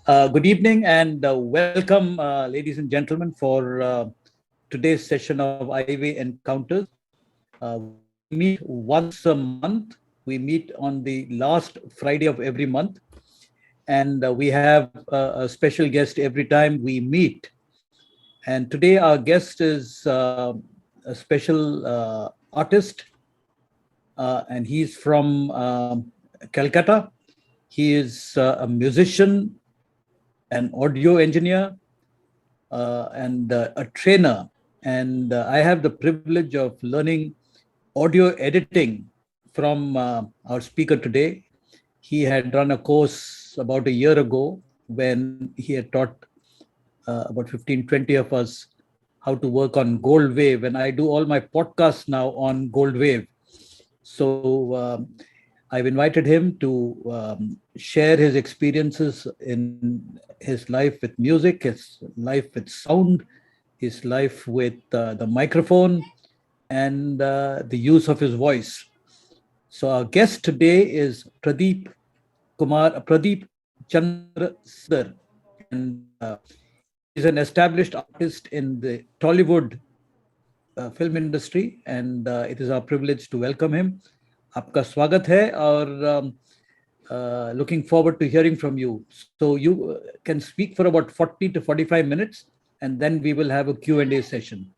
Good evening and welcome, ladies and gentlemen, for today's session of Eyeway Encounters. We meet once a month. We meet on the last Friday of every month, and we have a special guest every time we meet. And today, our guest is a special artist, and he's from Calcutta. He is a musician, an audio engineer, and a trainer. And I have the privilege of learning audio editing from our speaker today. He had run a course about a year ago when he had taught about 15, 20 of us how to work on Gold Wave. And I do all my podcasts now on Gold Wave. So I've invited him to share his experiences in his life with music, his life with sound, his life with the microphone, and the use of his voice. So our guest today is Pradip Chandra Sikdar, and he's an established artist in the Tollywood film industry, and it is our privilege to welcome him. आपका स्वागत है और looking forward to hearing from you. So you can speak for about 40 to 45 minutes, and then we will have a Q&A session.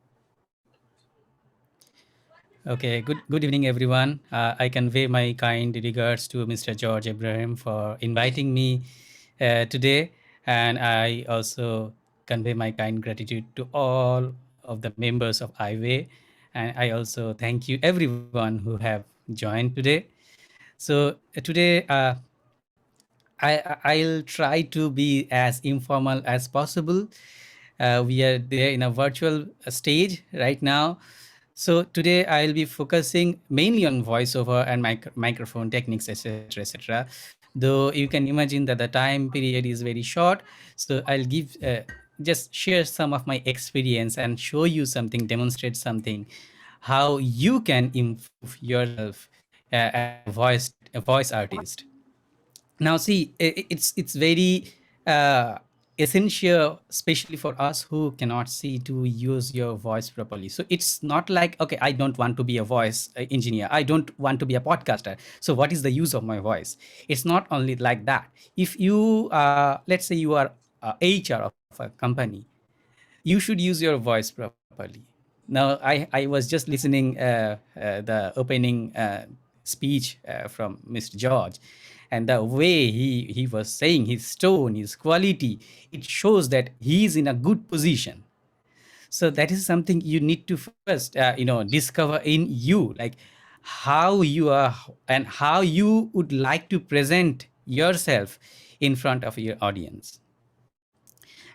Okay, good evening, everyone. I convey my kind regards to Mr. George Ibrahim for inviting me today, and I also convey my kind gratitude to all of the members of Eyeway, and I also thank you everyone who have joined today. So today, I'll try to be as informal as possible. We are there in a virtual stage right now. So today I'll be focusing mainly on voiceover and microphone techniques, etc., etc. Though you can imagine that the time period is very short, so I'll give just share some of my experience and show you something, demonstrate something, how you can improve yourself as a voice artist. Now see, it's very uh, essential, especially for us who cannot see, to use your voice properly. So it's not like, okay, I don't want to be a voice engineer, I don't want to be a podcaster, so what is the use of my voice? It's not only like that. If you let's say you are HR of a company, you should use your voice properly. Now I was just listening the opening speech from Mr. George, and the way he was saying, his tone, his quality, it shows that he is in a good position. So that is something you need to first discover in you, like how you are and how you would like to present yourself in front of your audience.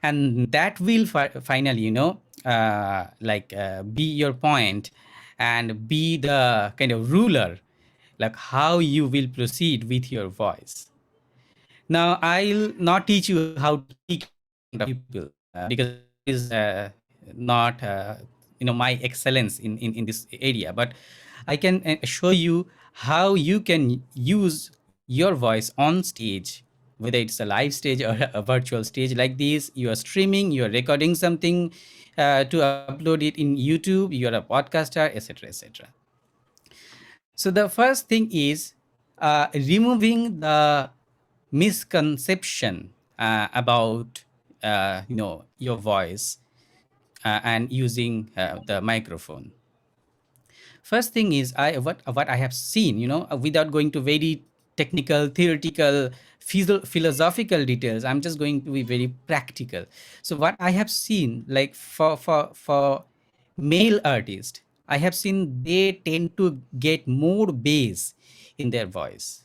And that will finally be your point and be the kind of ruler, like how you will proceed with your voice. Now I'll not teach you how to speak in front of people because that is not my excellence in this area, but I can show you how you can use your voice on stage, whether it's a live stage or a virtual stage like this. You are streaming, you are recording something to upload it in YouTube, you are a podcaster, etc., etc. So the first thing is removing the misconception about your voice and using the microphone. First thing is, what I have seen, without going to very technical, theoretical, philosophical details, I'm just going to be very practical. So what I have seen, like for male artists, I have seen they tend to get more bass in their voice,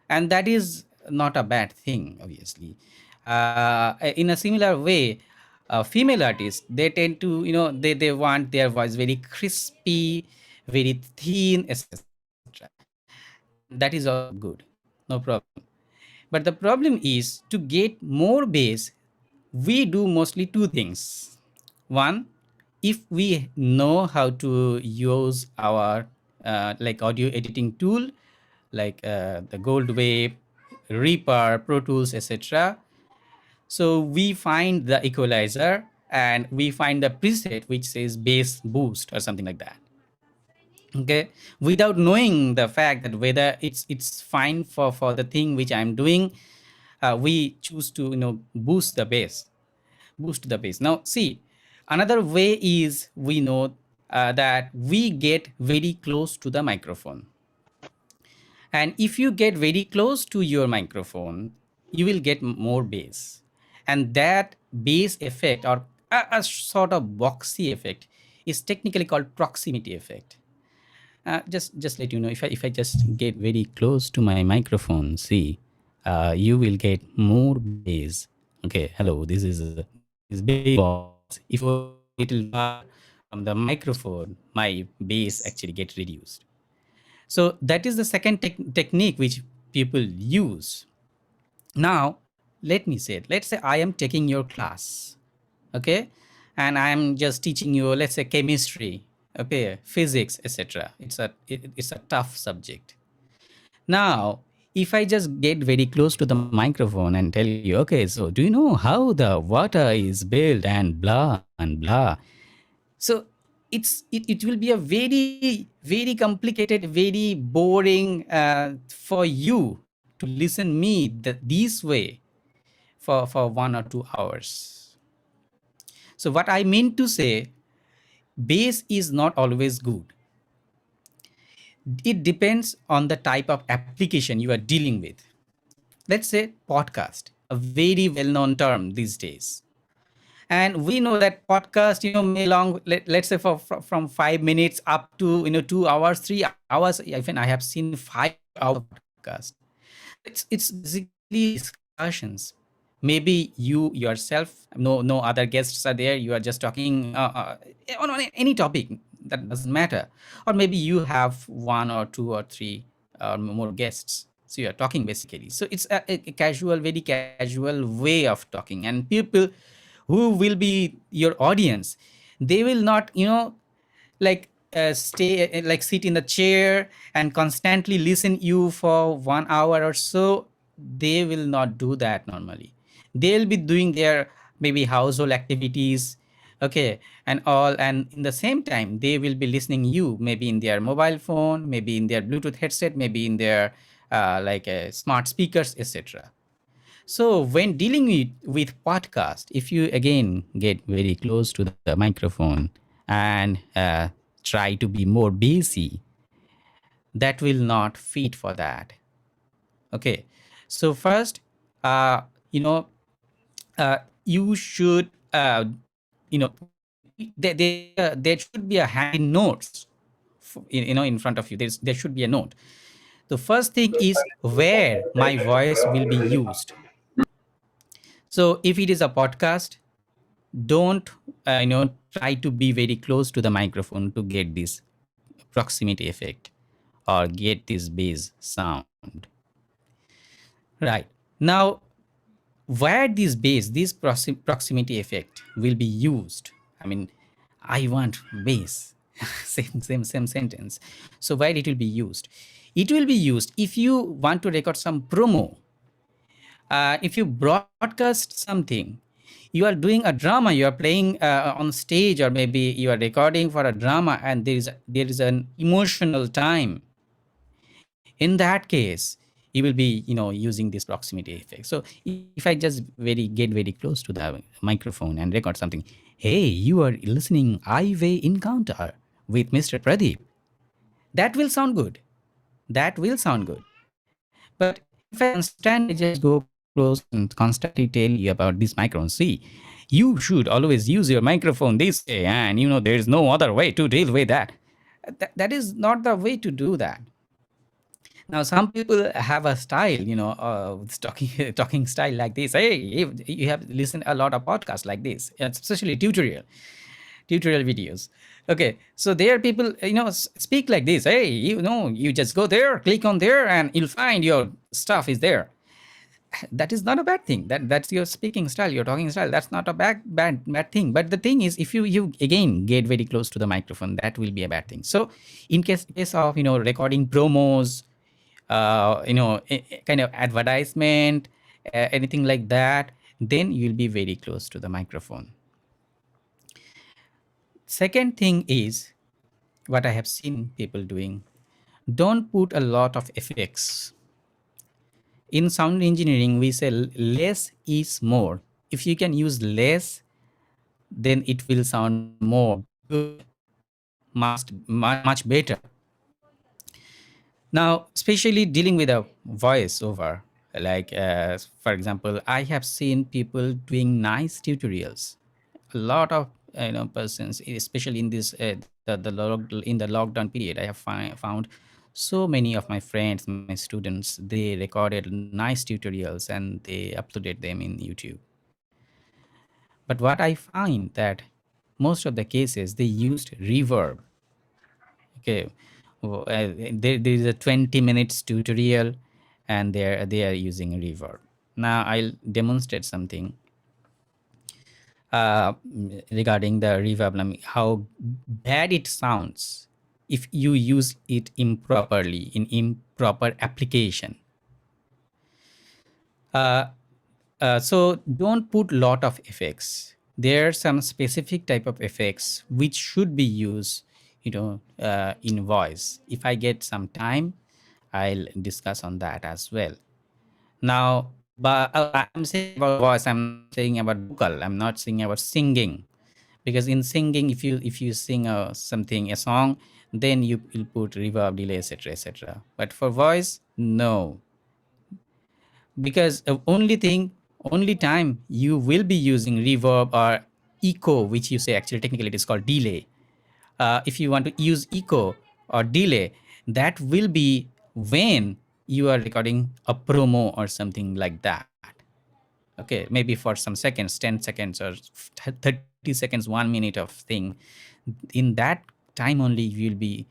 and that is not a bad thing, obviously. In a similar way, female artists, they tend to, they want their voice very crispy, very thin, etc. And that is also good, no problem. But the problem is, to get more bass, we do mostly two things. One, if we know how to use our like audio editing tool, like the Gold Wave, Reaper, Pro Tools, etc. So we find the equalizer and we find the preset which says bass boost or something like that. Okay, without knowing the fact that whether it's fine for the thing which I'm doing, we choose to boost the bass. Now see, another way is we know that we get very close to the microphone, and if you get very close to your microphone, you will get more bass. And that bass effect, or a sort of boxy effect, is technically called proximity effect. Just let you know, if I just get very close to my microphone, see, you will get more bass. Okay, hello, this is bass voice. If you are a little far from the microphone, my bass actually get reduced. So that is the second technique which people use. Now, let me say it. Let's say I am taking your class, okay, and I am just teaching you, let's say, chemistry, okay, physics, etc. It's a tough subject. Now, if I just get very close to the microphone and tell you, okay, so do you know how the water is built and blah and blah, so it will be a very complicated, very boring for you to listen me this way for 1 or 2 hours. So what I mean to say, bass is not always good. It depends on the type of application you are dealing with. Let's say podcast, a very well known term these days. And we know that podcast, may long, let's say from 5 minutes up to 2 hours, 3 hours. Even I have seen 5 hours of podcast. It's basically discussions. Maybe you yourself, no other guests are there, you are just talking on any topic, that doesn't matter. Or maybe you have one or two or three or more guests, so you are talking basically. So it's a casual, very casual way of talking, and people who will be your audience, they will not like stay like sit in the chair and constantly listen you for 1 hour or so. They will not do that normally. They'll be doing their maybe household activities, okay, and all, and in the same time they will be listening you, maybe in their mobile phone, maybe in their Bluetooth headset, maybe in their smart speakers, etc. So when dealing with podcast, if you again get very close to the microphone and try to be more bassy, that will not fit for that. Okay, so first, uh, you know, you should, there should be a handy notes, in front of you. There should be a note. The first thing is where my voice will be used. So if it is a podcast, don't try to be very close to the microphone to get this proximity effect or get this bass sound. Right now, where this proximity effect will be used, I mean, I want bass. Same sentence. So where it will be used? It will be used if you want to record some promo. If you broadcast something, you are doing a drama, you are playing on stage, or maybe you are recording for a drama, and there is an emotional time. In that case, you will be using this proximity effect. So if I just get very close to the microphone and record something, hey, you are listening Eyeway Encounter with Mr. Pradip, that will sound good. That will sound good. But if I constantly just go close and constantly tell you about this microphone, see, you should always use your microphone this way, and there is no other way to deal with that. That is not the way to do that. Now, some people have a style, talking talking style like this. Hey, you have listened a lot of podcasts like this, especially tutorial videos. Okay, so there people speak like this. Hey, you just go there, click on there, and you'll find your stuff is there. That is not a bad thing. That's your speaking style, your talking style. That's not a bad thing. But the thing is, if you again get very close to the microphone, that will be a bad thing. So in case of recording promos, kind of advertisement, anything like that, then you'll be very close to the microphone. Second thing is what I have seen people doing, don't put a lot of effects. In sound engineering, we say less is more. If you can use less, then it will sound more good, much better. Now, especially dealing with a voiceover, like for example, I have seen people doing nice tutorials. A lot of persons, especially in this in the lockdown period, I have found so many of my friends, my students, they recorded nice tutorials and they uploaded them in YouTube. But what I find that most of the cases they used reverb. Okay, there is a 20 minutes tutorial and they are using reverb. Now I'll demonstrate something regarding the reverb, how bad it sounds if you use it improperly in improper application. uh, so don't put lot of effects. There are some specific type of effects which should be used in voice. If I get some time, I'll discuss on that as well. Now, but I'm saying about voice, I'm not saying about vocal, I'm not saying about singing. Because in singing, if you sing something, a song, then you'll put reverb, delay, etc, etc. But for voice, no. Because only time you will be using reverb or echo, which you say actually technically it is called delay. If you want to use echo or delay, that will be when you are recording a promo or something like that. Okay, maybe for some seconds, 10 seconds or 30 seconds, 1 minute of thing. In that time only you will be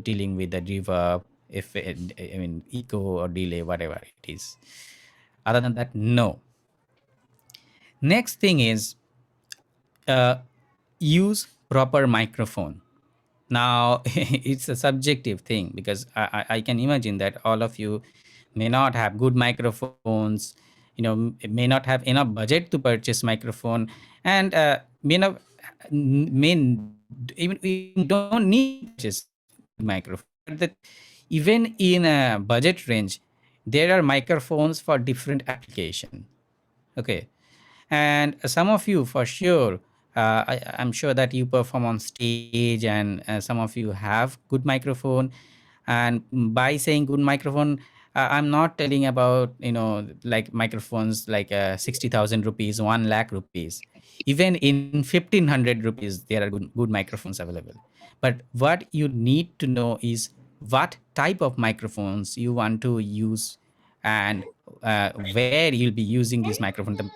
dealing with the reverb, if I mean echo or delay, whatever it is. Other than that, no. Next thing is uh, use proper microphone. Now it's a subjective thing, because I can imagine that all of you may not have good microphones, may not have enough budget to purchase microphone, and may not may even don't need to purchase good microphone. But that even in a budget range, there are microphones for different application. Okay, and some of you for sure, I'm sure that you perform on stage, and some of you have good microphone. And by saying good microphone, I'm not telling about like microphones like 60,000 rupees, 1 lakh rupees. Even in 1500 rupees there are good microphones available. But what you need to know is what type of microphones you want to use, and where you'll be using this microphone.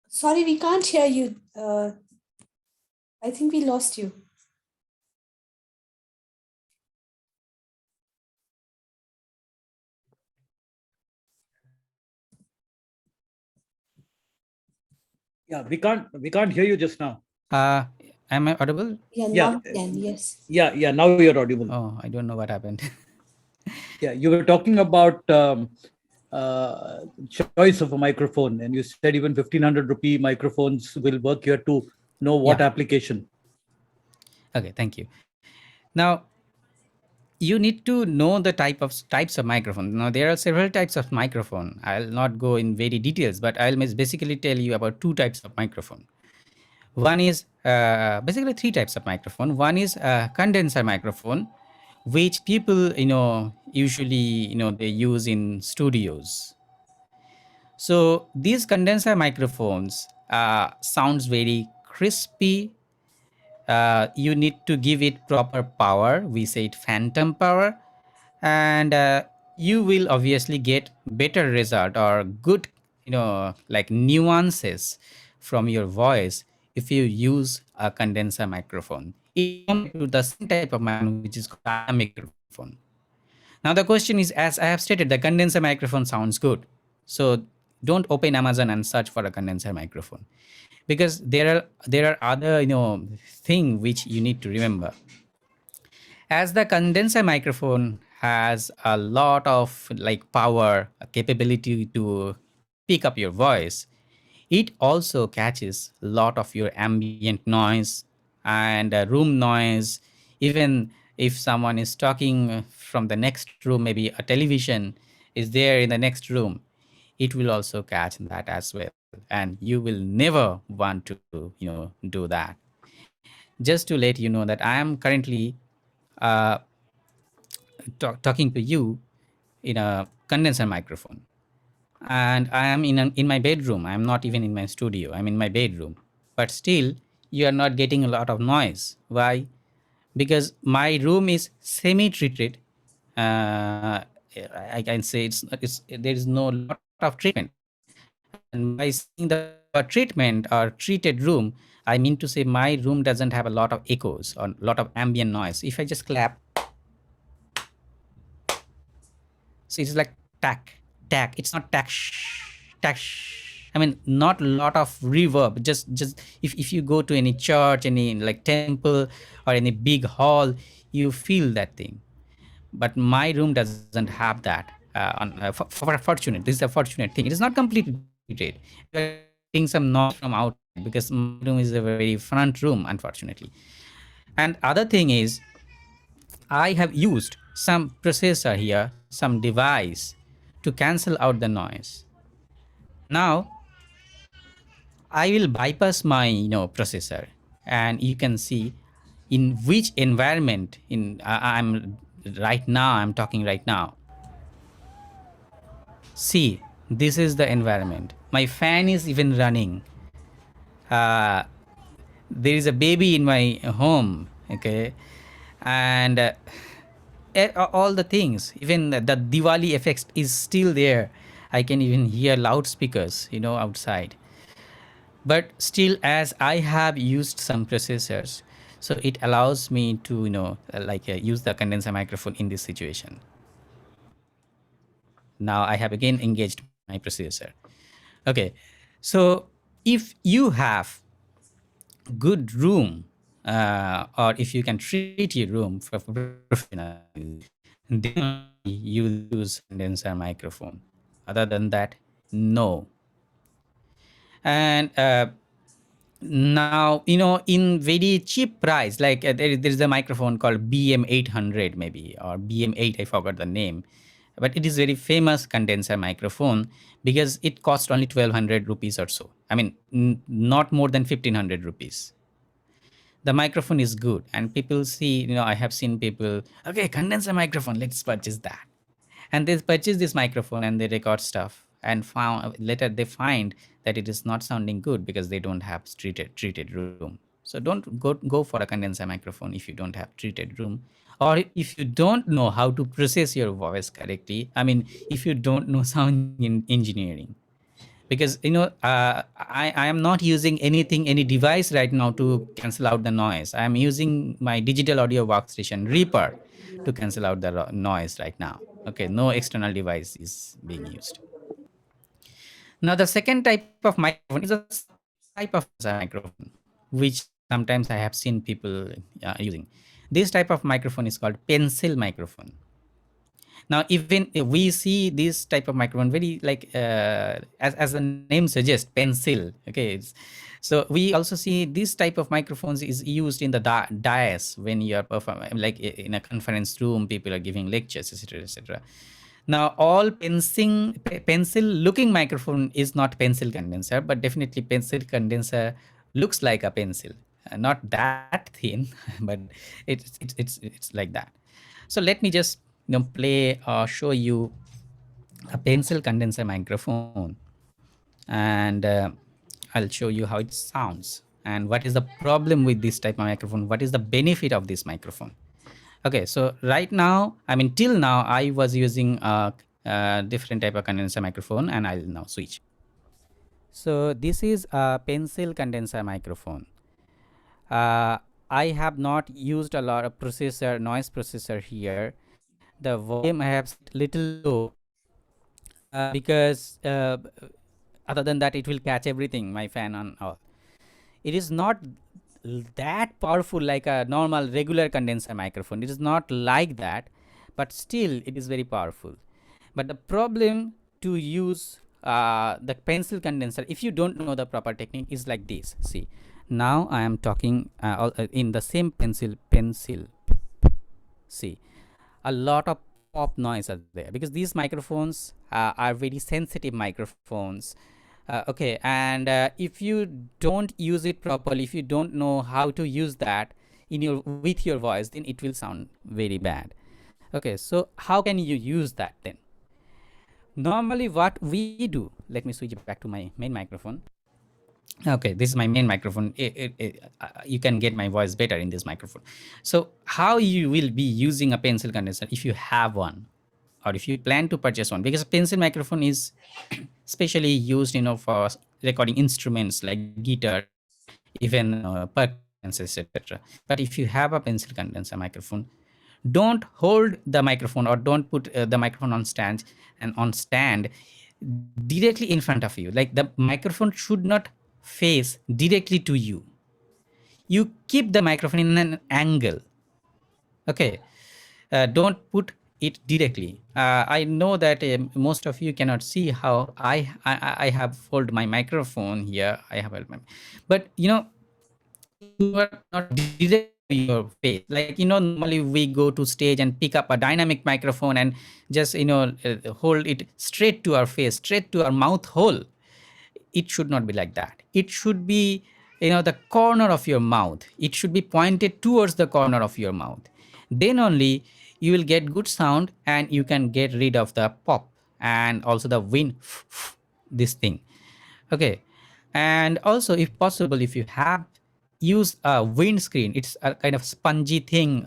Sorry, we can't hear you. I think we lost you. Yeah, we can't hear you just now. Am I audible? Yeah, Yeah, now we can. Yes. yeah. Now you're audible. Oh, I don't know what happened. Yeah, you were talking about choice of a microphone, and you said even 1,500 rupee microphones will work here to know what Yeah. application. Okay, thank you. Now, you need to know the types of microphone. Now, there are several types of microphone. I'll not go in very details, but I'll basically tell you about two types of microphone. One is basically three types of microphone. One is condenser microphone, which people usually they use in studios. So these condenser microphones sounds very crispy. You need to give it proper power. We say it phantom power, and you will obviously get better result or good, like nuances from your voice if you use a condenser microphone in compared to the same type of microphone which is called dynamic microphone. Now the question is, as I have stated, the condenser microphone sounds good. So don't open Amazon and search for a condenser microphone, because there are other thing which you need to remember. As the condenser microphone has a lot of like power, a capability to pick up your voice, it also catches a lot of your ambient noise and room noise. Even if someone is talking from the next room, maybe a television is there in the next room, it will also catch that as well. And you will never want to, do that. Just to let you know that I am currently uh, talking to you in a condenser microphone, and I am in my bedroom. I'm not even in my studio. I'm in my bedroom, but still you are not getting a lot of noise. Why? Because my room is semi-treated. I can say it's there is no lot of treatment, and by saying the word treatment or treated room, I mean to say my room doesn't have a lot of echoes or a lot of ambient noise. If I just clap, so it's like tack, tack. It's not tack, tack. I mean, not a lot of reverb. Just if you go to any church, any like temple, or any big hall, you feel that thing. But my room doesn't have that. Fortunate, this is a fortunate thing. It is not completely treated. You are getting some noise from outside because my room is a very front room, unfortunately. And other thing is, I have used some processor here, some device to cancel out the noise. Now I will bypass my processor, and you can see in which environment in I'm right now. I'm talking right now. See, this is the environment. My fan is even running. Uh, there is a baby in my home. Okay, and all the things, even the Diwali effect is still there. I can even hear loudspeakers outside. But still, as I have used some processors, so it allows me to use the condenser microphone in this situation. Now I have again engaged my processor. Okay, so if you have good room, or if you can treat your room for professional use, then only you will use condenser microphone. Other than that, no. And now in very cheap price, like there is a microphone called BM800 maybe, or BM8, I forgot the name, but it is very famous condenser microphone because it cost only 1200 rupees or so. I mean, not more than 1500 rupees. The microphone is good, and people see, I have seen people, okay, condenser microphone, let's purchase that. And they purchase this microphone and they record stuff, and found later they find that it is not sounding good because they don't have treated room. So don't go for a condenser microphone if you don't have treated room, or if you don't know how to process your voice correctly. I mean, if you don't know sound engineering, because I am not using any device right now to cancel out the noise. I am using my digital audio workstation Reaper to cancel out the noise right now. Okay, no external device is being used. Now the second type of microphone is a type of microphone which sometimes I have seen people using. This type of microphone is called pencil microphone. Now even we see this type of microphone very like as the name suggests, pencil. Okay, so we also see this type of microphones is used in the dais when you are performing, like in a conference room, people are giving lectures, etc., etc. Now all pencil looking microphone is not pencil condenser, but definitely pencil condenser looks like a pencil. Not that thin, but it's like that. So let me just play or show you a pencil condenser microphone, and I'll show you how it sounds and what is the problem with this type of microphone, what is the benefit of this microphone. Okay, so right now, I mean till now I was using a different type of condenser microphone, and I'll now switch. So this is a pencil condenser microphone. uh, I have not used a lot of noise processor here. The volume I have set little low because Other than that, it will catch everything, my fan and all. It is not that powerful like a normal regular condenser microphone. It is not like that, but still it is very powerful. But the problem to use the pencil condenser, if you don't know the proper technique, is like this. See, now I am talking in the same pencil. See, a lot of pop noise are there because these microphones are very sensitive microphones. Okay, and if you don't use it properly, if you don't know how to use that in your with your voice, then it will sound very bad. Okay, so how can you use that then? Normally what we do, let me switch back to my main microphone. Okay, this is my main microphone. You can get my voice better in this microphone. So how you will be using a pencil condenser if you have one, or if you plan to purchase one, because a pencil microphone is specially used, for recording instruments like guitars, even percussions, etc. But if you have a pencil condenser microphone, don't hold the microphone or don't put the microphone on stand directly in front of you. Like, the microphone should not face directly to you. You keep the microphone in an angle. Okay, don't put it directly. I know that most of you cannot see how I have folded my microphone here. I have held my, but you are not directly to your face. Like, normally we go to stage and pick up a dynamic microphone and just hold it straight to our face, straight to our mouth hole. It should not be like that. It should be, the corner of your mouth. It should be pointed towards the corner of your mouth. Then only you will get good sound and you can get rid of the pop and also the wind, this thing. Okay, and also, if possible, if you have, use a windscreen. It's a kind of spongy thing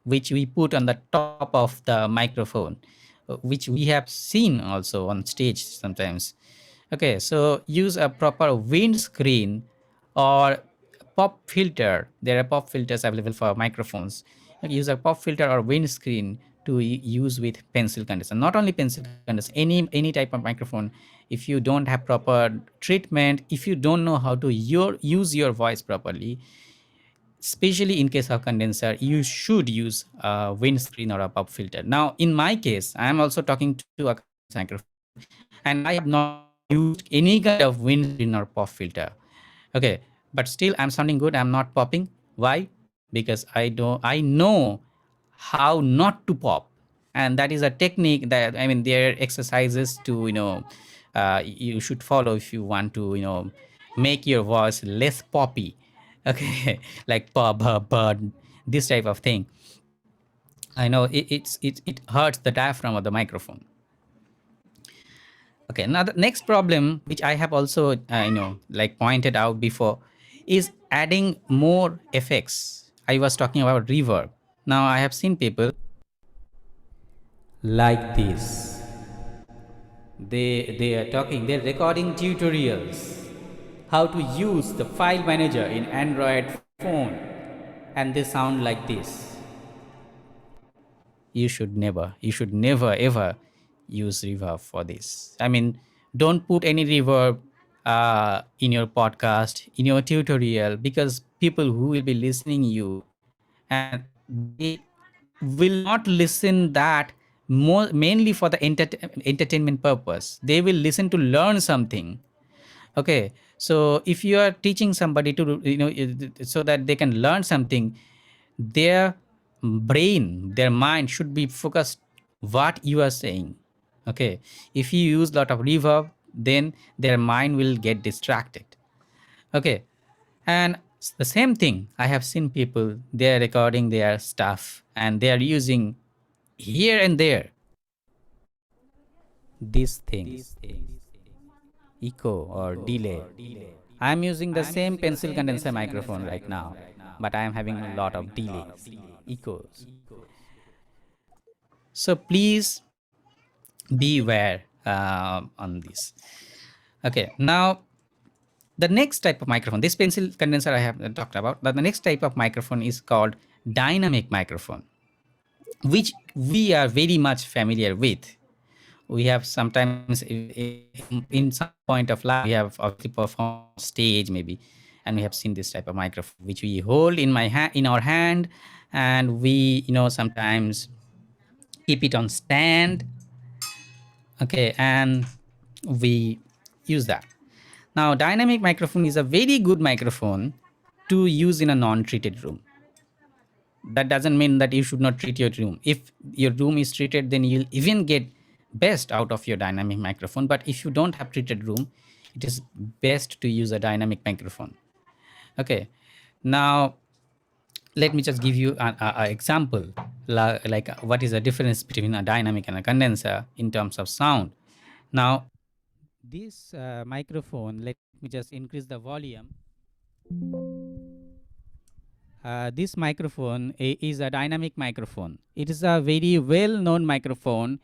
which we put on the top of the microphone, which we have seen also on stage sometimes. Okay, so use a proper windscreen or pop filter. There are pop filters available for microphones. Use a pop filter or windscreen to use with pencil condenser. Not only pencil condenser, any type of microphone. If you don't have proper treatment, if you don't know how to use your voice properly, especially in case of condenser, you should use a windscreen or a pop filter. Now, in my case, I am also talking to a microphone, and I have not used any kind of windscreen or pop filter. Okay, but still I'm sounding good. I'm not popping. Why? Because I know how not to pop, and that is a technique that, there are exercises to you should follow if you want to make your voice less poppy. Okay, like pop, this type of thing. I know it hurts the diaphragm of the microphone. Okay, now the next problem, which I have also like pointed out before, is adding more effects. I was talking about reverb. Now I have seen people like this. They are talking. They're recording tutorials how to use the file manager in Android phone, and they sound like this. You should never ever use reverb for this. Don't put any reverb in your podcast, in your tutorial, because people who will be listening you, and they will not listen that mainly for the entertainment purpose. They will listen to learn something. Okay, so if you are teaching somebody to so that they can learn something, their their mind should be focused what you are saying. Okay, if you use a lot of reverb, then their mind will get distracted. Okay, and the same thing, I have seen people, they are recording their stuff and they are using here and there this thing, echo or delay. I am using the same pencil condenser microphone right now, but I am having a lot of delays, echoes. So please beware on this. Okay, now the next type of microphone, this pencil condenser I have talked about, but the next type of microphone is called dynamic microphone, which we are very much familiar with. we have sometimes in some point of life we have obviously performed on stage maybe, and we have seen this type of microphone which we hold in my hand, in our hand, and we sometimes keep it on stand. Okay, and we use that. Now dynamic microphone is a very good microphone to use in a non-treated room. That doesn't mean that you should not treat your room. If your room is treated, then you'll even get best out of your dynamic microphone. But if you don't have treated room, it is best to use a dynamic microphone. Okay, now let me just give you an example, like what is the difference between a dynamic and a condenser in terms of sound. Now this microphone, let me just increase the volume. This microphone is a dynamic microphone. It is a very well known microphone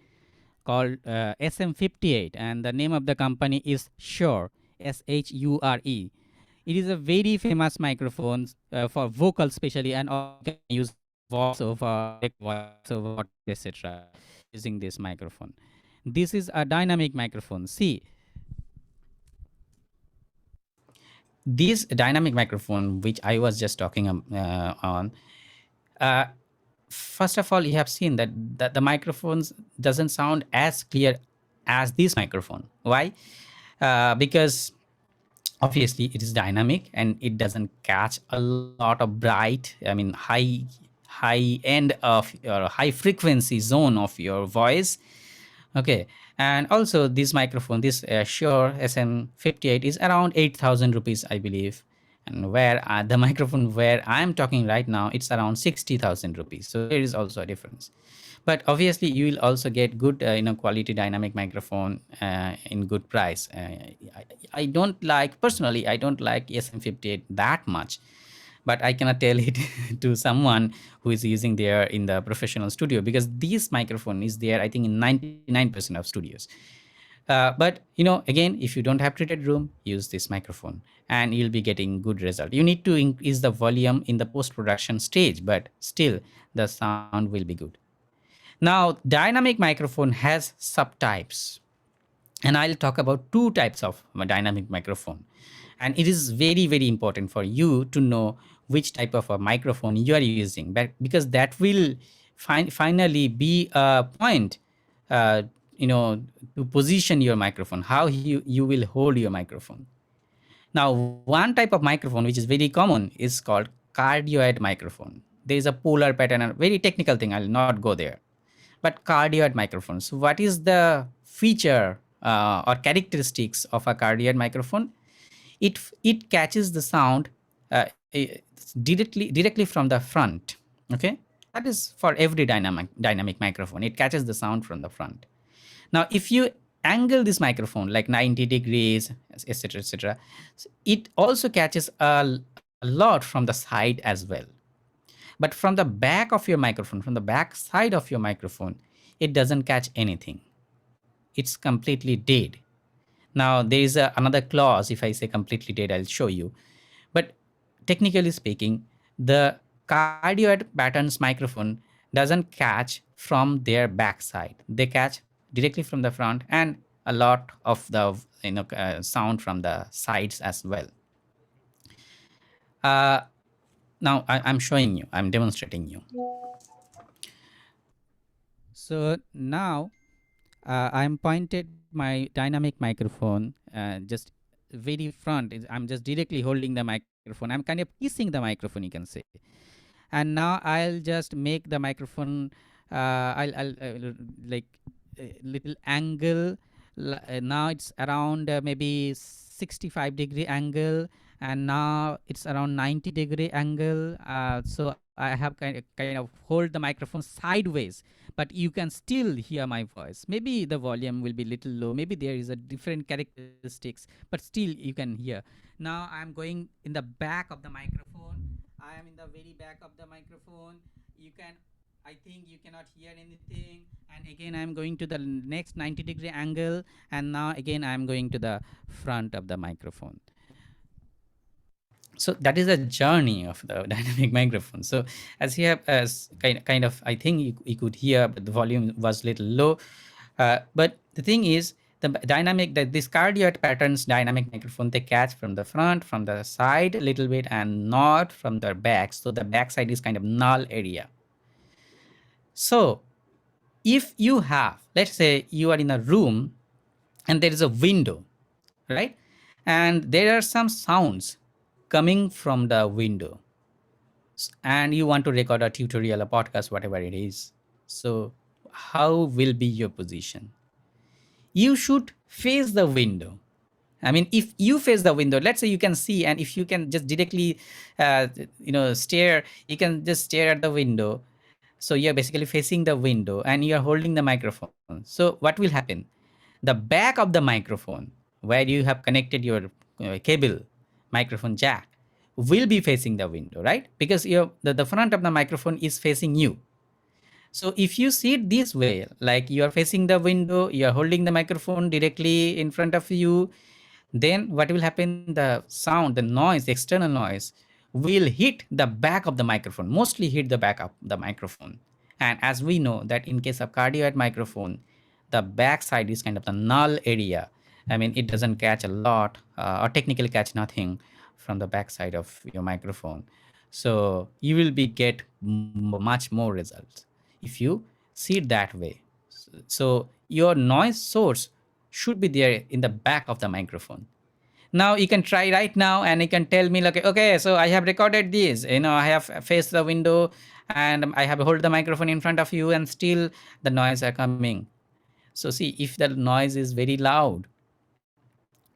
called SM58, and the name of the company is Shure, Shure. It is a very famous microphone for vocal, especially, and also you can use voiceover, direct voiceover, etc. using this microphone. This is a dynamic microphone. See, this dynamic microphone, which I was just talking on, uh, first of all, you have seen that the microphones doesn't sound as clear as this microphone. Why? Because obviously it is dynamic and it doesn't catch a lot of bright, I mean high end of your high frequency zone of your voice. Okay, and also this microphone, this Shure SM58 is around 8,000 rupees, I believe. And where the microphone where I'm talking right now, it's around 60,000 rupees. So there is also a difference. But obviously, you will also get good, quality dynamic microphone in good price. I don't like personally. I don't like SM58 that much, but I cannot tell it to someone who is using there in the professional studio, because this microphone is there, I think, in 99% of studios. But again, if you don't have treated room, use this microphone and you'll be getting good result. You need to increase the volume in the post-production stage, but still the sound will be good. Now dynamic microphone has subtypes, and I'll talk about two types of dynamic microphone. And it is very, very important for you to know which type of a microphone you are using, but because that will finally be a point, uh, you know, to position your microphone, how you will hold your microphone. Now, one type of microphone which is very common is called cardioid microphone. There is a polar pattern, a very technical thing. I'll not go there. But cardioid microphones. So what is the feature or characteristics of a cardioid microphone? It catches the sound directly from the front. Okay, that is for every dynamic microphone. It catches the sound from the front. Now, if you angle this microphone like 90 degrees, etc., etc., it also catches a lot from the side as well. But from the back of your microphone, from the back side of your microphone, it doesn't catch anything. It's completely dead. Now, there is another clause. If I say completely dead, I'll show you. But technically speaking, the cardioid patterns microphone doesn't catch from their backside. They catch directly from the front, and a lot of the sound from the sides as well. Now I'm showing you, I'm demonstrating you. So now I'm pointed my dynamic microphone just very front. I'm just directly holding the microphone. I'm kind of kissing the microphone, you can say. And now I'll just make the microphone. I'll like a little angle. Now it's around maybe 65-degree angle, and now it's around 90-degree angle. So I have kind of hold the microphone sideways, but you can still hear my voice. Maybe the volume will be little low, maybe there is a different characteristics, but still you can hear. Now I'm going in the back of the microphone. I am in the very back of the microphone. I think you cannot hear anything. And again I'm going to the next 90-degree angle, and now again I'm going to the front of the microphone. So that is a journey of the dynamic microphone. So as you have as kind of, I think you could hear, but the volume was little low. But the thing is, the dynamic that this cardioid patterns dynamic microphone, they catch from the front, from the side a little bit, and not from the back. So the back side is kind of null area. So if you have, let's say you are in a room and there is a window, right? And there are some sounds coming from the window, and you want to record a tutorial, a podcast, whatever it is. So how will be your position? You should face the window. I mean, if you face the window, let's say you can see, and if you can just directly, uh, stare, you can just stare at the window. So you're basically facing the window and you're holding the microphone. So what will happen? The back of the microphone, where you have connected your cable, microphone jack, will be facing the window, right? Because the front of the microphone is facing you. So if you see it this way, like you are facing the window, you are holding the microphone directly in front of you, then what will happen? The sound, the noise, the external noise will hit the back of the microphone, mostly hit the back of the microphone. And as we know that in case of cardioid microphone, the back side is kind of the null area. I mean, it doesn't catch a lot, or technically catch nothing from the back side of your microphone. So you will be get much more results if you see it that way. So your noise source should be there in the back of the microphone. Now you can try right now and you can tell me like, okay, so I have recorded this, I have faced the window and I have hold the microphone in front of you and still the noise are coming. So see, if the noise is very loud,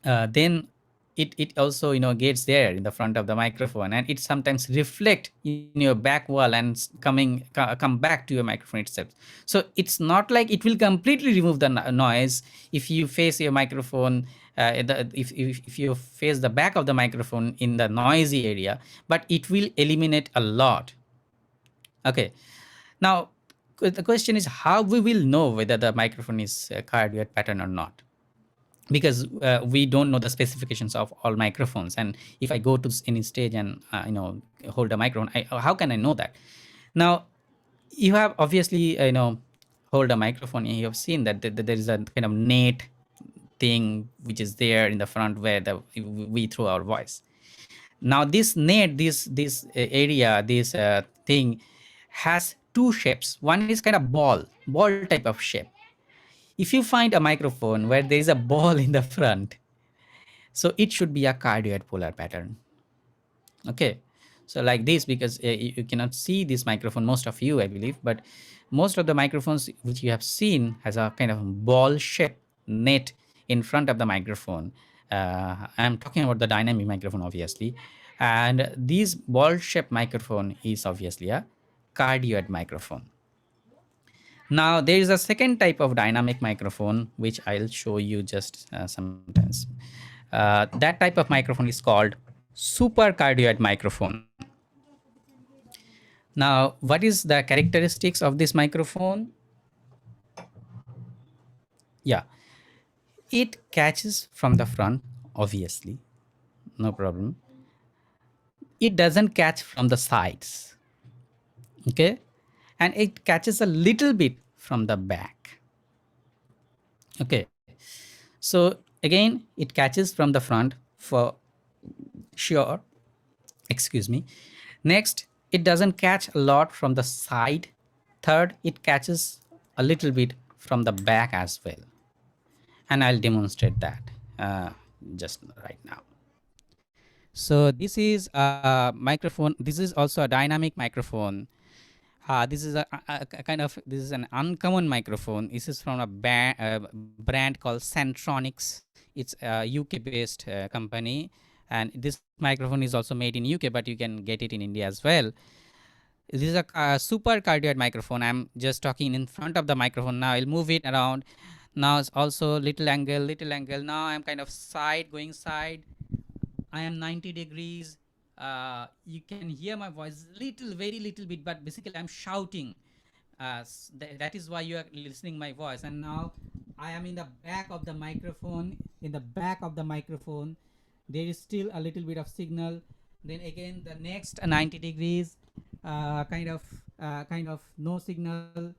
then it also gets there in the front of the microphone, and it sometimes reflect in your back wall and come back to your microphone itself. So it's not like it will completely remove the noise if you face your microphone, if you face the back of the microphone in the noisy area, but it will eliminate a lot. Okay, now the question is how we will know whether the microphone is a cardioid pattern or not, because we don't know the specifications of all microphones. And if I go to any stage and hold a microphone, how can I know that? Now you have obviously hold a microphone and you have seen that there is a kind of net thing which is there in the front where we throw our voice. Now this net, this area, this thing has two shapes. One is kind of ball type of shape. If you find a microphone where there is a ball in the front, so it should be a cardioid polar pattern. Okay, so like this, because you cannot see this microphone, most of you I believe, but most of the microphones which you have seen has a kind of ball shape net in front of the microphone. I'm talking about the dynamic microphone obviously, and this ball shaped microphone is obviously a cardioid microphone. Now there is a second type of dynamic microphone which I'll show you just sometimes. That type of microphone is called supercardioid microphone. Now, what is the characteristics of this microphone? Yeah, it catches from the front, obviously, no problem. It doesn't catch from the sides, okay, and it catches a little bit from the back. Okay, so again, it catches from the front for sure. Excuse me. Next, it doesn't catch a lot from the side. Third, it catches a little bit from the back as well. And I'll demonstrate that just right now. So this is a microphone. This is also a dynamic microphone. This is a kind of, this is an uncommon microphone. This is from a brand called Centronics. It's a UK based company, and this microphone is also made in UK, but you can get it in India as well. This is a super cardioid microphone. I'm just talking in front of the microphone. Now I'll move it around. Now it's also little angle, little angle. Now I'm kind of going side. I am 90 degrees. You can hear my voice little, very little bit, but basically I'm shouting. That is why you are listening my voice. And now I am in the back of the microphone. In the back of the microphone, there is still a little bit of signal. Then again, the next 90 degrees, kind of no signal.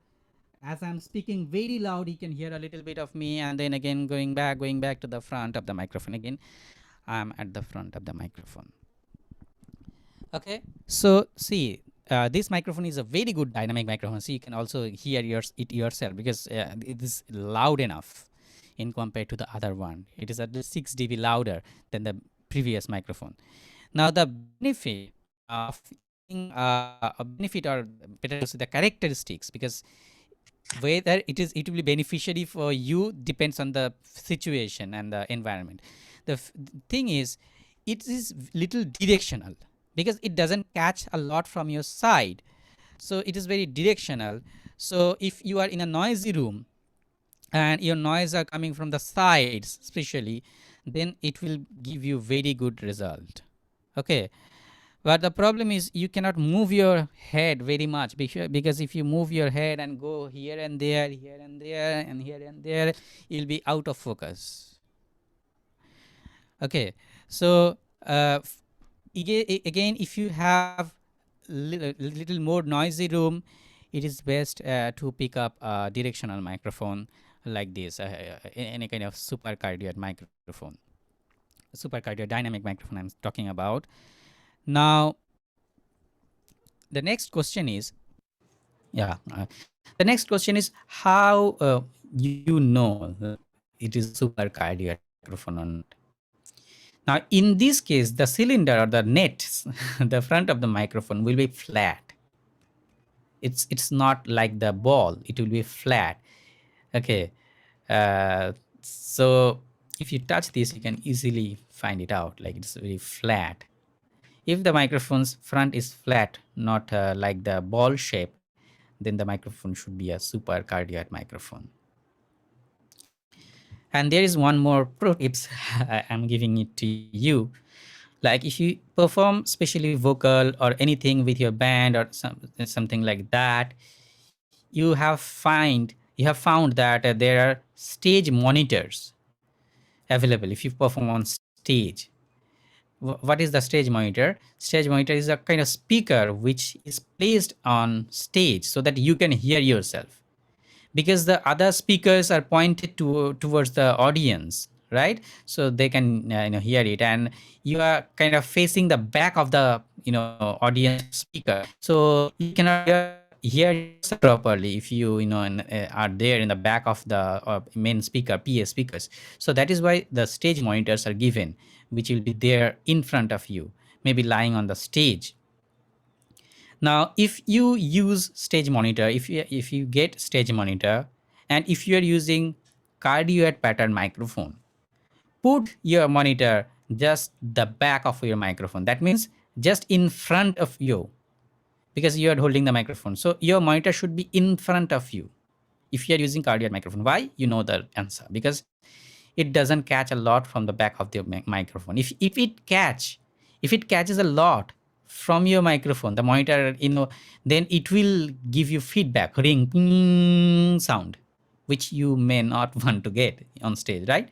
as I'm speaking very loud, you can hear a little bit of me, and then again going back to the front of the microphone. Again, I'm at the front of the microphone. Okay, so see, this microphone is a very good dynamic microphone. So you can also hear it yourself, because it is loud enough in compared to the other one. It is at least 6 dB louder than the previous microphone. Now the benefit of using a benefit, or better to say the characteristics, because whether it will be beneficiary for you depends on the situation and the environment. The thing is, it is little directional, because it doesn't catch a lot from your side, so it is very directional. So if you are in a noisy room and your noise are coming from the sides especially, then it will give you very good result. Okay, but the problem is you cannot move your head very much, because if you move your head and go here and there, here and there, and here and there, you'll be out of focus. Okay, so again, if you have little more noisy room, it is best to pick up a directional microphone like this, any kind of supercardioid microphone, supercardioid dynamic microphone I'm talking about. Now the next question is, the next question is how you know it is a supercardioid microphone or not. Now in this case, the cylinder or the net the front of the microphone will be flat. It's not like the ball, it will be flat. Okay, so if you touch this, you can easily find it out, like it's very flat. If the microphone's front is flat, not like the ball shape, then the microphone should be a supercardioid microphone. And there is one more pro tips I'm giving it to you. Like if you perform especially vocal or anything with your band or something like that, you have found that there are stage monitors available if you perform on stage. What is the stage monitor? Stage monitor is a kind of speaker which is placed on stage so that you can hear yourself, because the other speakers are pointed towards the audience, right? So they can hear it, and you are kind of facing the back of the audience speaker, so you cannot hear yourself properly if you are there in the back of the main speaker, PA speakers. So that is why the stage monitors are given, which will be there in front of you, maybe lying on the stage. Now if you use stage monitor, if you get stage monitor, and if you are using cardioid pattern microphone, put your monitor just the back of your microphone. That means just in front of you, because you are holding the microphone, so your monitor should be in front of you if you are using cardioid microphone. Why? You know the answer, because it doesn't catch a lot from the back of the microphone. If it catches a lot from your microphone, the monitor, then it will give you feedback, ring, ping sound, which you may not want to get on stage, right?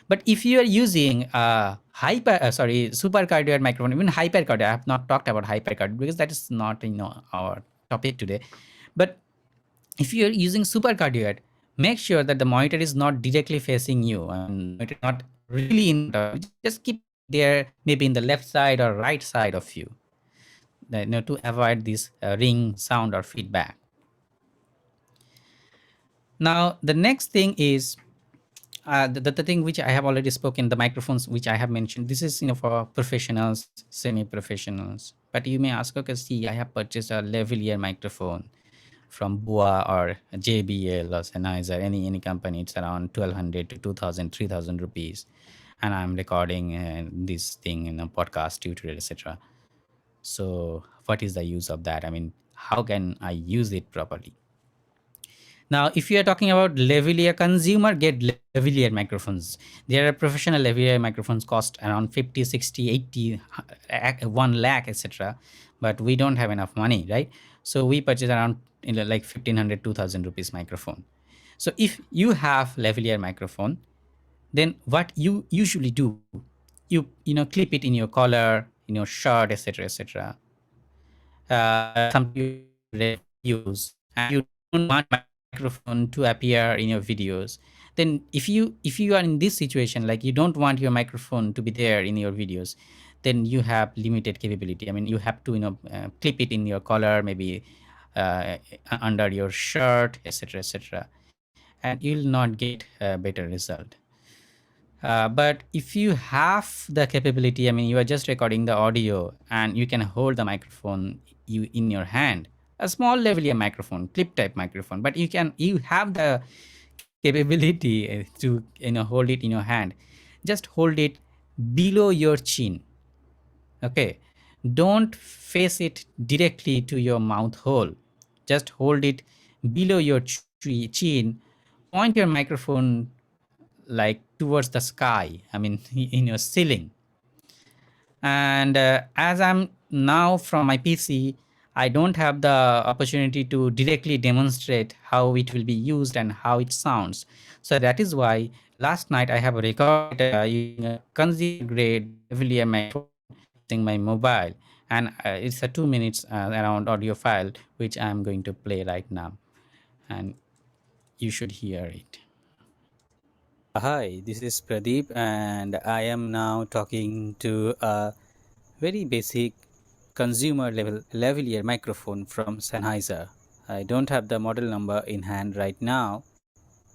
But if you are using supercardioid microphone, even hypercardioid, I have not talked about hypercardioid because that is not our topic today. But if you are using supercardioid, make sure that the monitor is not directly facing you and it is not really in front of you. Just keep there, maybe in the left side or right side of you, to avoid this ring sound or feedback. Now the next thing is the thing which I have already spoken, the microphones which I have mentioned. This is for professionals, semi-professionals. But you may ask, okay, see, I have purchased a lavalier microphone from Boa or JBL or Sennheiser, any company. It's around 1,200 to 2,000, 3,000 rupees, and I'm recording this thing in a podcast, tutorial, etc. So what is the use of that? I mean, how can I use it properly? Now, if you are talking about lavalier consumer, get lavalier microphones. There are professional lavalier microphones cost around 50, 60, 80, 1 lakh, etc. But we don't have enough money, right? So we purchase around like 1,500, 2,000 rupees microphone. So if you have lavalier microphone, then what you usually do, you clip it in your collar, in your shirt, etc., etc. Something you use, and you don't want microphone to appear in your videos, then if you are in this situation, like you don't want your microphone to be there in your videos, then you have limited capability. I mean, you have to clip it in your collar, maybe uh, under your shirt, etc., etc., and you'll not get a better result. But if you have the capability, I mean, you are just recording the audio and you can hold the microphone you in your hand, a small lavalier microphone, clip type microphone, but you have the capability to hold it in your hand. Just hold it below your chin. Okay, don't face it directly to your mouth hole. Just hold it below your chin. Point your microphone like towards the sky, I mean, in your ceiling. And as I'm now from my PC, I don't have the opportunity to directly demonstrate how it will be used and how it sounds. So that is why last night I have recorded using a consumer grade lavalier microphone using my mobile, and it's a 2 minutes around audio file which I'm going to play right now, and you should hear it. Hi, this is Pradip, and I am now talking to a very basic consumer level lavalier microphone from Sennheiser. I don't have the model number in hand right now.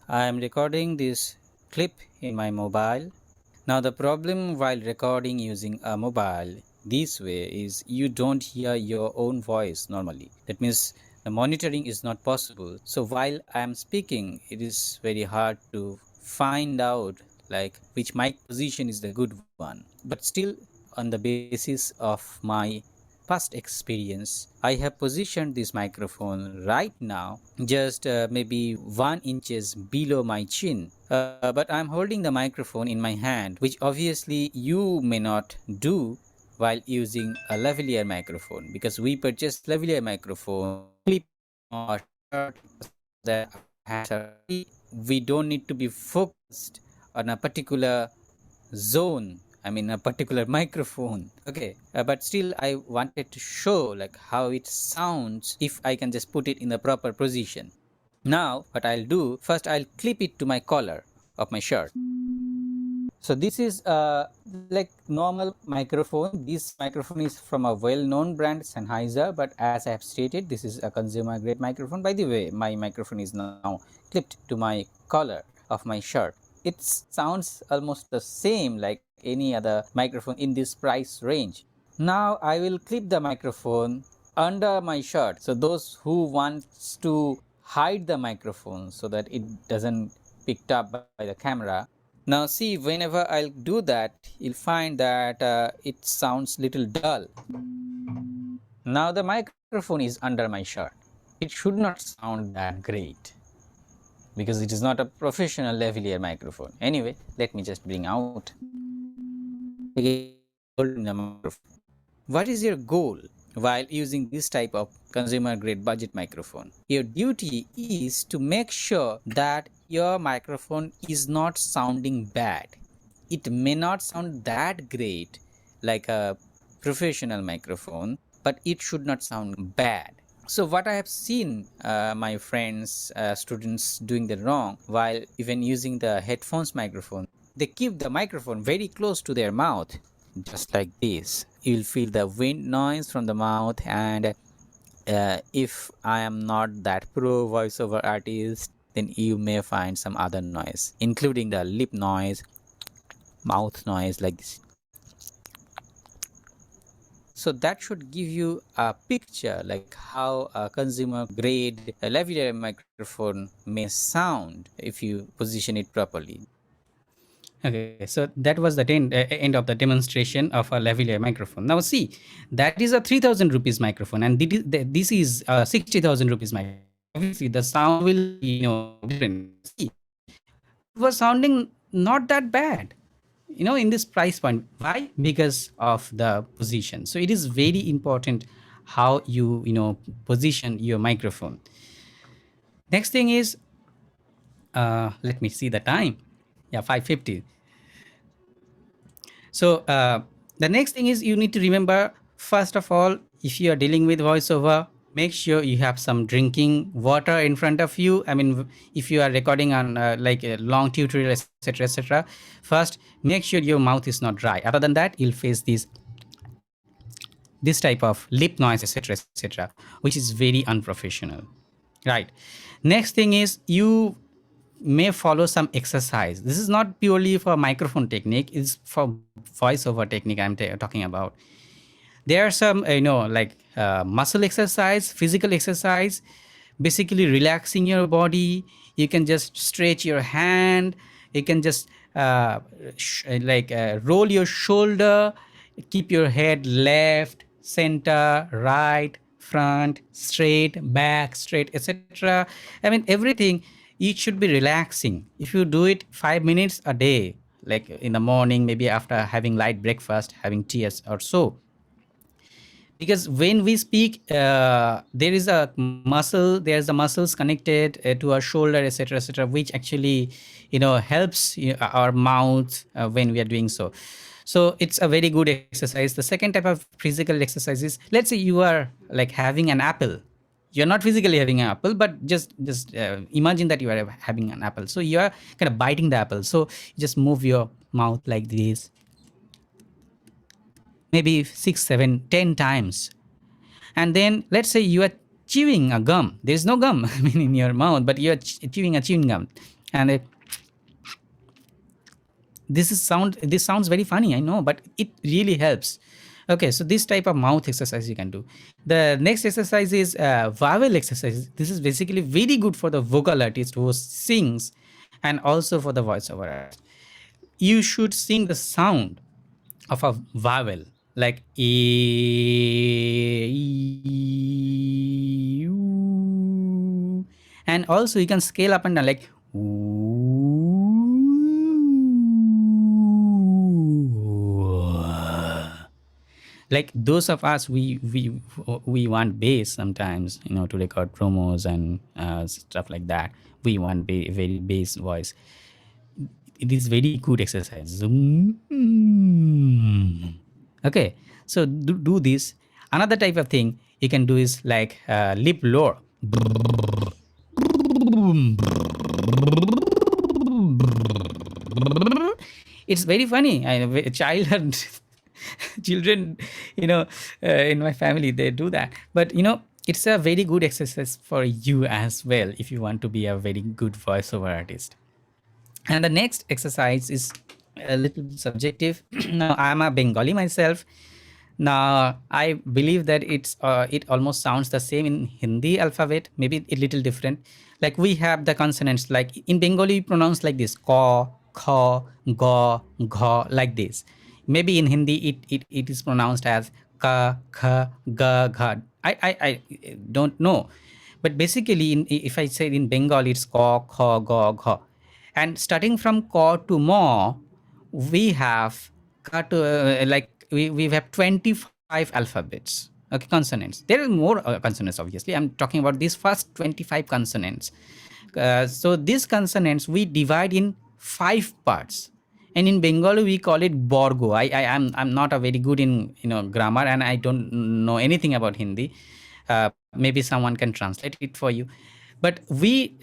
I am recording this clip in my mobile. Now, the problem while recording using a mobile this way is you don't hear your own voice normally. That means the monitoring is not possible. So while I am speaking, it is very hard to find out like which mic position is the good one. But still, on the basis of my past experience, I have positioned this microphone right now just maybe 1 inches below my chin. But I'm holding the microphone in my hand, which obviously you may not do while using a lavalier microphone, because we purchase lavalier microphone clip or shirt so that our hands are free. We don't need to be focused on a particular zone, I mean a particular microphone. Okay, but still I wanted to show like how it sounds if I can just put it in the proper position. Now what I'll do, first I'll clip it to my collar of my shirt. So this is like normal microphone. This microphone is from a well-known brand, Sennheiser, but as I have stated, this is a consumer grade microphone. By the way, my microphone is now clipped to my collar of my shirt. It sounds almost the same like any other microphone in this price range. Now I will clip the microphone under my shirt. So those who wants to hide the microphone so that it doesn't picked up by the camera. Now see, whenever I'll do that, you'll find that it sounds little dull. Now the microphone is under my shirt. It should not sound that great because it is not a professional lavalier microphone. Anyway, let me just bring out. Holding the microphone. What is your goal while using this type of consumer grade budget microphone? Your duty is to make sure that your microphone is not sounding bad. It may not sound that great like a professional microphone, but it should not sound bad. So what I have seen my friends, students doing the wrong while even using the headphones microphone, they keep the microphone very close to their mouth, just like this. You'll feel the wind noise from the mouth, and if I am not that pro voiceover artist, then you may find some other noise, including the lip noise, mouth noise like this. So that should give you a picture like how a consumer grade lavalier microphone may sound if you position it properly. Okay, so that was the end of the demonstration of a lavalier microphone. Now see, that is a 3,000 rupees microphone, and this is a 60,000 rupees microphone. Obviously, the sound will be different. See, it was sounding not that bad, in this price point. Why? Because of the position. So it is very important how you position your microphone. Next thing is, let me see the time. Yeah, 5:50. So the next thing is you need to remember, first of all, if you are dealing with voiceover, make sure you have some drinking water in front of you. I mean, if you are recording on like a long tutorial, etc., etc., first make sure your mouth is not dry. Other than that, you'll face this type of lip noise, etc., etc., which is very unprofessional. Right. Next thing is you may follow some exercise. This is not purely for microphone technique, it's for voiceover technique I'm talking about. There are some like muscle exercise, physical exercise, basically relaxing your body. You can just stretch your hand, you can just roll your shoulder, keep your head left, center, right, front, straight, back, straight, etc. I mean, everything, it should be relaxing. If you do it 5 minutes a day, like in the morning, maybe after having light breakfast, having tea or so, because when we speak, there's the muscles connected to our shoulder, etc., etc., which actually helps our mouth when we are doing so. So it's a very good exercise. The second type of physical exercise is, let's say you are like having an apple. You're not physically having an apple, but just imagine that you are having an apple, so you are kind of biting the apple. So you just move your mouth like this, maybe 6, 7, 10 times. And then let's say you are chewing a gum. There's no gum, I mean, in your mouth, but you're chewing a chewing gum. And this sounds very funny, I know, but it really helps. Okay, so this type of mouth exercise you can do. The next exercise is vowel exercise. This is basically very good for the vocal artist who sings, and also for the voiceover artist. You should sing the sound of a vowel, like a, e, u. And also you can scale up and down, like like those of us, we want bass sometimes, to record promos and stuff like that. We want very bass voice. It is very good exercise. Okay, so do this. Another type of thing you can do is like lip lower. It's very funny. A child and children, in my family, they do that. But it's a very good exercise for you as well if you want to be a very good voiceover artist. And the next exercise is a little bit subjective. Now, I'm a Bengali myself. Now, I believe that it almost sounds the same in Hindi alphabet, maybe a little different. Like we have the consonants, like in Bengali, we pronounce like this: ko, kha, ga, gha, like this. Maybe in Hindi, it is pronounced as ka, kha, ga, gha. I don't know. But basically, if I say in Bengali, it's ko, kha, ga, gha. And starting from ko to mo, we have cut we have 25 alphabets. Okay, consonants. There are more consonants, obviously. I'm talking about these first 25 consonants. So these consonants we divide in 5 parts. And in Bengali we call it borgo. I'm not a very good in grammar, and I don't know anything about Hindi. Maybe someone can translate it for you. But we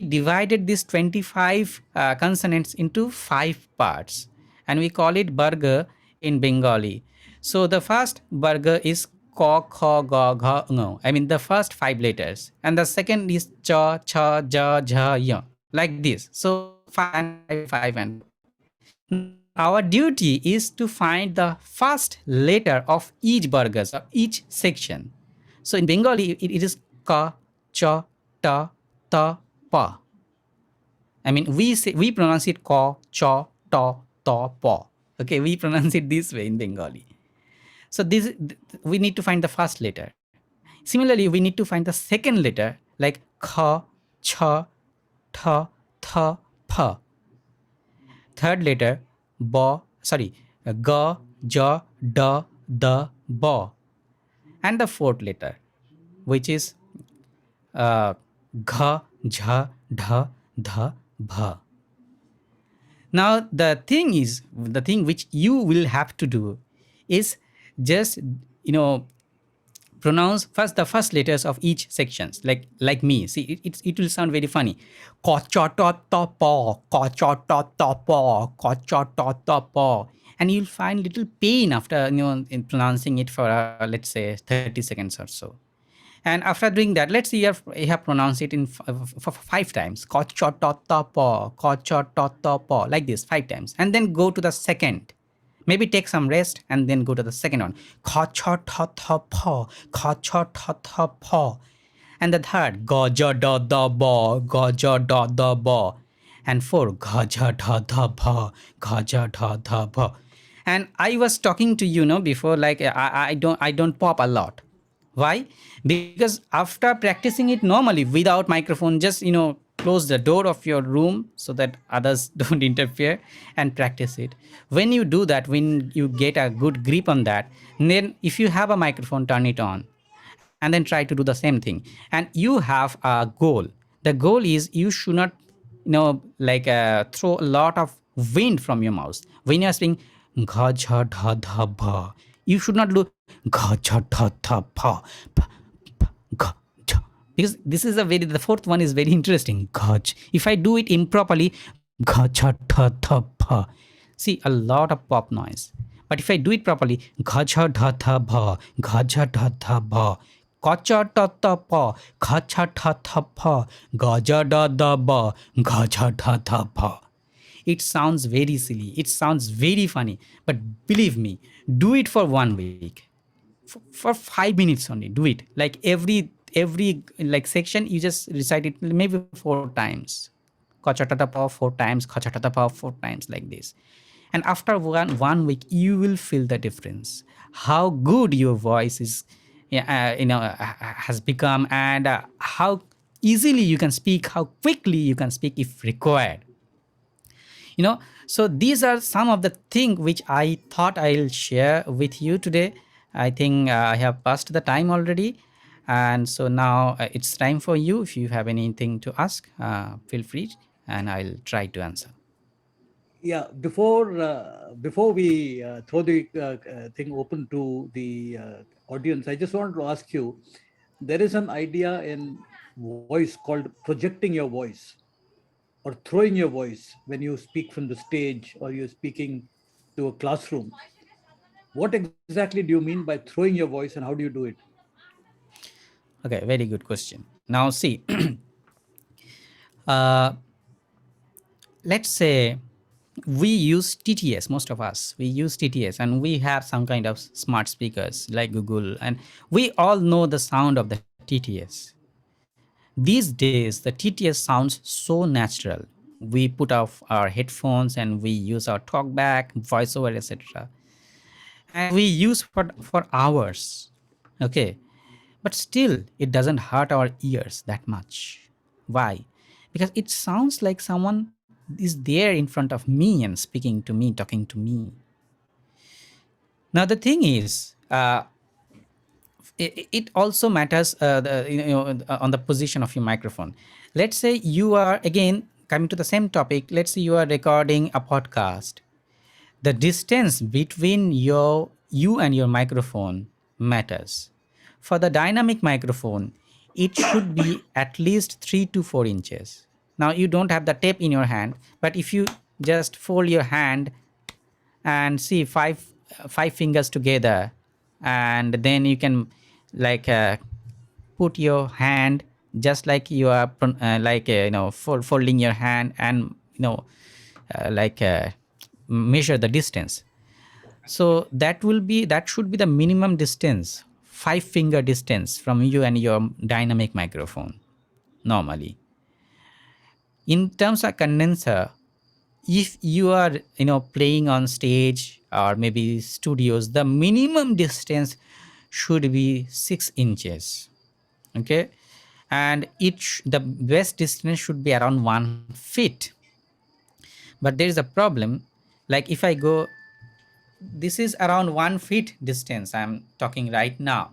divided these 25 consonants into 5 parts, and we call it burger in Bengali. So the first burger is ko, kha, ga, gha, ngo. I mean the first 5 letters, and the second is cha, cha, ja, jha, ya, like this. So 5 and 5. Our duty is to find the first letter of each burgers or each section. So in Bengali, it is ka, cha, ta, ta, pa. I mean, we pronounce it ka, cha, ta, ta, pa. Okay, we pronounce it this way in Bengali. So we need to find the first letter. Similarly, we need to find the second letter, like kha, cha, tha, tha, pa. Third letter, ga, ja, da, ba. And the fourth letter, which is gha, jha, dha, dha, bha. Now the thing which you will have to do is just pronounce first the first letters of each sections, like me. See, it will sound very funny. Kochototopo, kochototopo, kochototopo. And you'll find little pain after in pronouncing it for let's say 30 seconds or so. And after doing that, let's see if you have pronounced it for 5 times. Kochototopo, kochototopo, like this 5 times. And then go to the second. Maybe take some rest and then go to the second one. Kochototopo, kochototopo. And the third, gojododobo, gojododobo. And four, gojododobo, gojododobo. And I was talking to before, like I don't pop a lot. Why? Because after practicing it normally without microphone, just close the door of your room so that others don't interfere, and practice it. When you do that, when you get a good grip on that, then if you have a microphone, turn it on and then try to do the same thing. And you have a goal. The goal is you should not like throw a lot of wind from your mouth when you are saying gha dha dha ba. You should not do gha dha dha pa, gha, cha. Because this is the fourth one is very interesting. Gaj. If I do it improperly, gha cha dha dha pa. See, a lot of pop noise. But if I do it properly, gha cha dha dha ba, gha cha dha dha ba, kacha ta ta pa, khacha ta ta pa, gaja da da ba, gaja da da pa. It sounds very silly. It sounds very funny. But believe me, do it for 1 week. For 5 minutes only. Do it. Like every like section, you just recite it maybe 4 times. Kachatata pa 4 times, kachatata pa 4 times, like this. And after one week, you will feel the difference. How good your voice is, has become, and how easily you can speak, how quickly you can speak if required. So these are some of the things which I thought I'll share with you today. I think I have passed the time already, and so now it's time for you. If you have anything to ask, feel free, and I'll try to answer. Yeah, before we throw the thing open to the audience, I just wanted to ask you, there is an idea in voice called projecting your voice or throwing your voice when you speak from the stage or you're speaking to a classroom. What exactly do you mean by throwing your voice, and how do you do it? Okay, very good question. Now see, uh, let's say we use TTS, most of us, we use TTS, and we have some kind of smart speakers like Google, and we all know the sound of the TTS. These days, the TTS sounds so natural. We put off our headphones and we use our talkback, voiceover, etc. And we use for hours. Okay. But still, it doesn't hurt our ears that much. Why? Because it sounds like someone is there in front of me and speaking to me, talking to me. Now, the thing is, it also matters on the position of your microphone. Let's say you are, again, coming to the same topic, let's say you are recording a podcast. The distance between you and your microphone matters. For the dynamic microphone, it should be at least 3 to 4 inches. Now, you don't have the tape in your hand, but if you just fold your hand and see five fingers together, and then you can like put your hand just like you are folding your hand, and like measure the distance. So that should be the minimum distance, 5 finger distance from you and your dynamic microphone normally. In terms of condenser, if you are playing on stage or maybe studios, the minimum distance should be 6 inches. Okay. And the best distance should be around 1 feet. But there is a problem. Like if I go, this is around 1 feet distance I'm talking right now,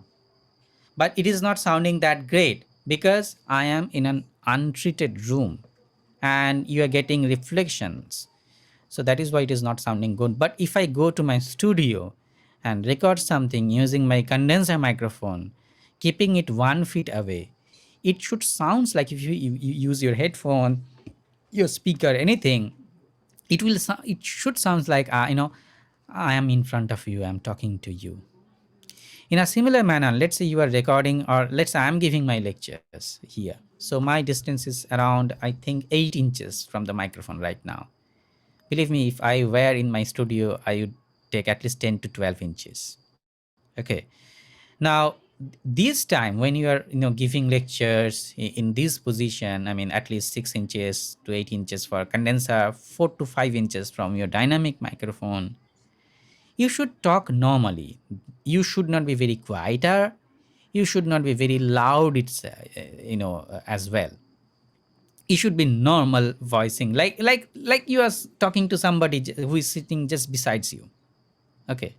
but it is not sounding that great because I am in an untreated room and you are getting reflections. So that is why it is not sounding good. But if I go to my studio and record something using my condenser microphone, keeping it 1 feet away, it should sounds like if you use your headphone, your speaker, anything, it should sounds like I am in front of you, I'm talking to you. In a similar manner, let's say you are recording, or let's say I'm giving my lectures here. So my distance is around, I think, 8 inches from the microphone right now. Believe me, if I were in my studio, I would take at least 10 to 12 inches. Okay. Now, this time when you are giving lectures in this position, I mean at least 6 inches to 8 inches for condenser, 4 to 5 inches from your dynamic microphone, you should talk normally. You should not be very quieter. You should not be very loud. It's as well. You should be normal voicing, like you are talking to somebody who is sitting just besides you. Okay.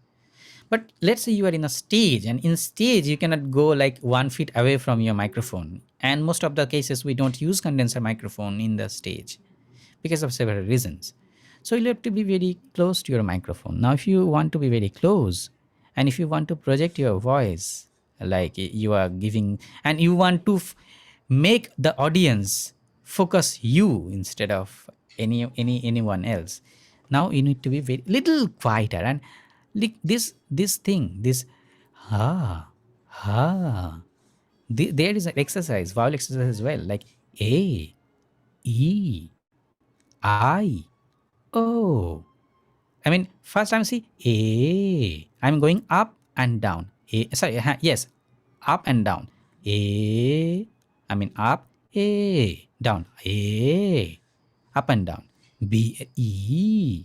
But let's say you are in a stage, and in stage you cannot go like 1 feet away from your microphone. And most of the cases we don't use condenser microphone in the stage because of several reasons. So you have to be very close to your microphone. Now, if you want to be very close, and if you want to project your voice, like you are giving, and you want to make the audience focus you instead of anyone else, now you need to be very little quieter. And like this thing, this ha ha, there is an exercise, vowel exercise as well, like a, e, I, O. I mean, first time see A. I'm going up and down. A, sorry, yes, up and down. A. I mean up. A. Down. A. Up and down. B. E.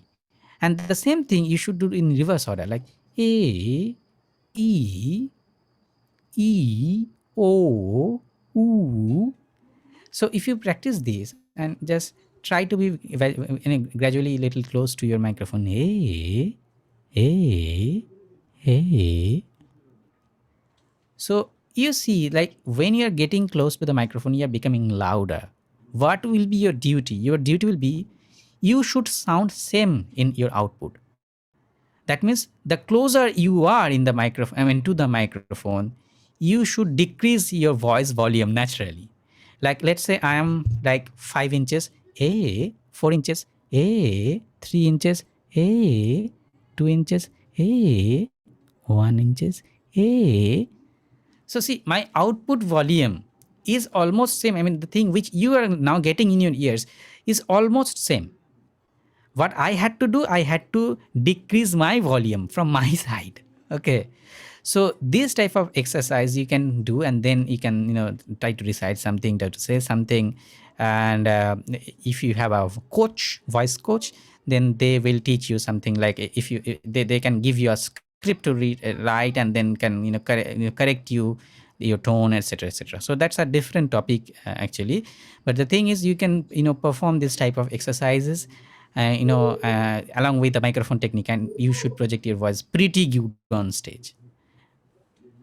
And the same thing you should do in reverse order, like A. E. E. O. U. So if you practice this and just try to be gradually little close to your microphone, hey, hey, hey. So you see, like when you are getting close to the microphone, you are becoming louder. What will be your duty? Your duty will be you should sound same in your output. That means the closer you are in the microphone, I mean to the microphone, you should decrease your voice volume naturally. Like let's say I am like 5 inches, a 4 inches, a 3 inches, a 2 inches, a 1 inches, a. So see, my output volume is almost same. I mean the thing which you are now getting in your ears is almost same. What I had to do, I had to decrease my volume from my side. Okay. So this type of exercise you can do, and then you can try to recite something, try to say something. And if you have a coach, voice coach, then they will teach you something, like if you they can give you a script to read, write, and then can correct you your tone, etc., etc. So that's a different topic actually. But the thing is, you can perform this type of exercises along with the microphone technique, and you should project your voice pretty good on stage.